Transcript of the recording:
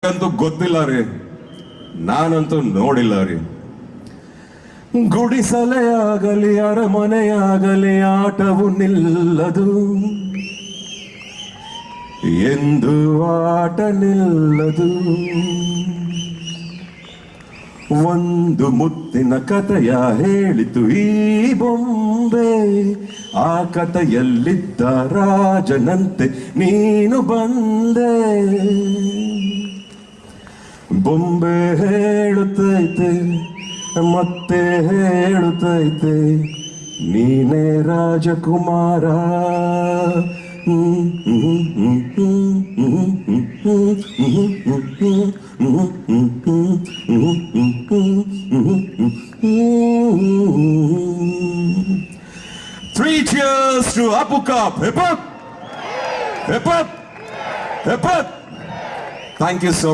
ಅಂತೂ ಗೊತ್ತಿಲ್ಲ ರೀ, ನಾನಂತೂ ನೋಡಿಲ್ಲ ರೀ. ಗುಡಿಸಲೇ ಆಗಲಿ ಅರಮನೆಯಾಗಲಿ ಆಟವು ನಿಲ್ಲದು ಎಂದು ಆಟ ನಿಲ್ಲದು. ಒಂದು ಮುತ್ತಿನ ಕಥೆಯ ಹೇಳಿತು ಈ ಬೊಂಬೆ, ಆ ಕಥೆಯಲ್ಲಿದ್ದ ರಾಜನಂತೆ ನೀನು ಬಂದೆ. ಬೊಂಬೆ ಹೇಳುತ್ತೈತೆ ಮತ್ತೆ ಹೇಳುತ್ತೈತೆ ನೀನೇ ರಾಜಕುಮಾರ. Three cheers to Apu Cup. Hip hop! Hip hop! Hip hop! Thank you so much.